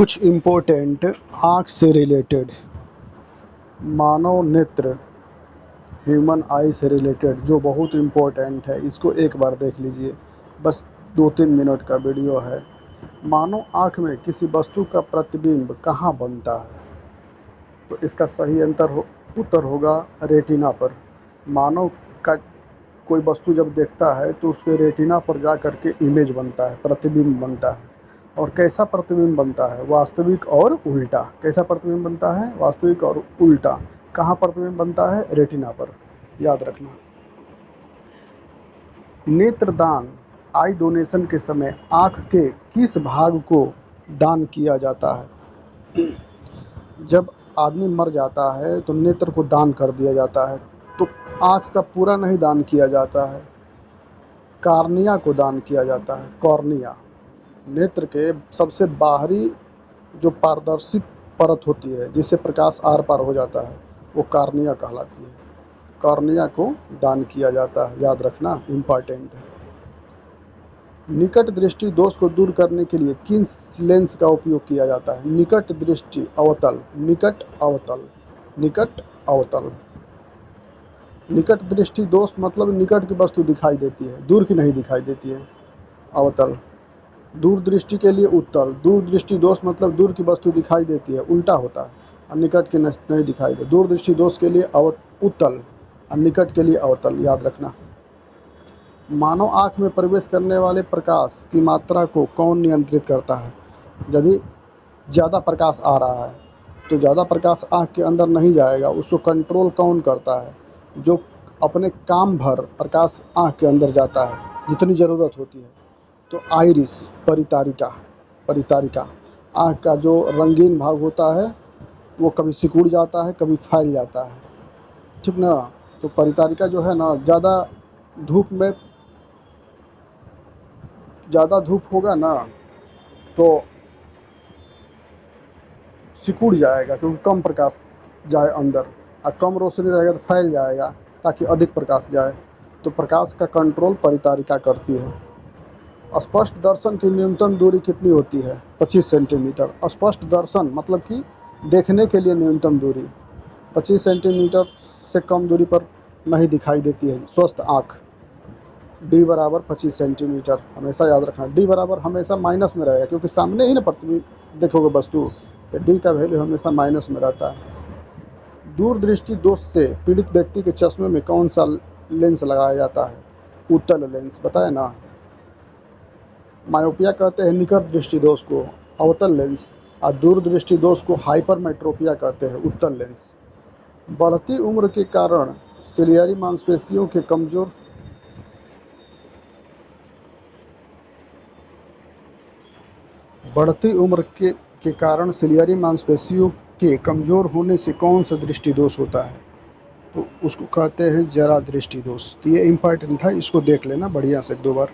कुछ इम्पोर्टेंट आँख से रिलेटेड मानव नेत्र ह्यूमन आई से रिलेटेड जो बहुत इम्पोर्टेंट है, इसको एक बार देख लीजिए। बस 2-3 मिनट का वीडियो है। मानव आँख में किसी वस्तु का प्रतिबिंब कहाँ बनता है? तो इसका सही उत्तर होगा रेटिना पर। मानव का कोई वस्तु जब देखता है तो उसके रेटिना पर जा कर के इमेज बनता है, प्रतिबिंब बनता है। और कैसा प्रतिबिंब बनता है? वास्तविक और उल्टा। कैसा प्रतिबिंब बनता है? वास्तविक और उल्टा। कहाँ प्रतिबिंब बनता है? रेटिना पर, याद रखना। नेत्रदान आई डोनेशन के समय आँख के किस भाग को दान किया जाता है? जब आदमी मर जाता है तो नेत्र को दान कर दिया जाता है, तो आँख का पूरा नहीं दान किया जाता है, कॉर्निया को दान किया जाता है। कॉर्निया नेत्र के सबसे बाहरी जो पारदर्शी परत होती है जिससे प्रकाश आर पार हो जाता है, वो कॉर्निया कहलाती है। कॉर्निया को दान किया जाता है, याद रखना, इम्पॉर्टेंट है। निकट दृष्टि दोष को दूर करने के लिए किन लेंस का उपयोग किया जाता है? निकट दृष्टि अवतल, निकट अवतल, निकट अवतल। निकट दृष्टि दोष मतलब निकट की वस्तु दिखाई देती है, दूर की नहीं दिखाई देती है, अवतल। दूर दृष्टि के लिए उत्तल। दूर दृष्टि दोष मतलब दूर की वस्तु दिखाई देती है, उल्टा होता है, और निकट की नहीं दिखाई दे। दूर दृष्टि दोष के लिए उत्तल और निकट के लिए अवतल, याद रखना। मानव आँख में प्रवेश करने वाले प्रकाश की मात्रा को कौन नियंत्रित करता है? यदि ज़्यादा प्रकाश आ रहा है तो ज़्यादा प्रकाश आँख के अंदर नहीं जाएगा, उसको कंट्रोल कौन करता है? जो अपने काम भर प्रकाश आँख के अंदर जाता है, जितनी ज़रूरत होती है। तो आइरिस, परितारिका आँख का जो रंगीन भाग होता है वो कभी सिकुड़ जाता है, कभी फैल जाता है, ठीक ना। तो परितारिका जो है ना, ज़्यादा धूप होगा ना तो सिकुड़ जाएगा, क्योंकि कम प्रकाश जाए अंदर, और कम रोशनी रहेगा तो फैल जाएगा ताकि अधिक प्रकाश जाए। तो प्रकाश का कंट्रोल परितारिका करती है। स्पष्ट दर्शन की न्यूनतम दूरी कितनी होती है? 25 सेंटीमीटर। स्पष्ट दर्शन मतलब कि देखने के लिए न्यूनतम दूरी 25 सेंटीमीटर से कम दूरी पर नहीं दिखाई देती है स्वस्थ आँख। डी बराबर 25 सेंटीमीटर हमेशा याद रखना। डी बराबर हमेशा माइनस में रहेगा, क्योंकि सामने ही ना प्रतिबिंब देखोगे वस्तु, तो डी का वैल्यू हमेशा माइनस में रहता है। दूरदृष्टि दोष से पीड़ित व्यक्ति के चश्मे में कौन सा लेंस लगाया जाता है? उत्तल लेंस, बताया ना। मायोपिया कहते हैं निकट दृष्टि दोष को, अवतल लेंस, और दूरदृष्टि दोष को हाइपरमेट्रोपिया कहते हैं, उत्तल लेंस। बढ़ती उम्र के कारण सिलियरी मांसपेशियों के कमजोर बढ़ती उम्र के कारण सिलियरी मांसपेशियों के कमज़ोर होने से कौन सा दृष्टि दोष होता है? तो उसको कहते हैं जरा दृष्टि दोष। तो ये इम्पॉर्टेंट था, इसको देख लेना बढ़िया से 2 बार।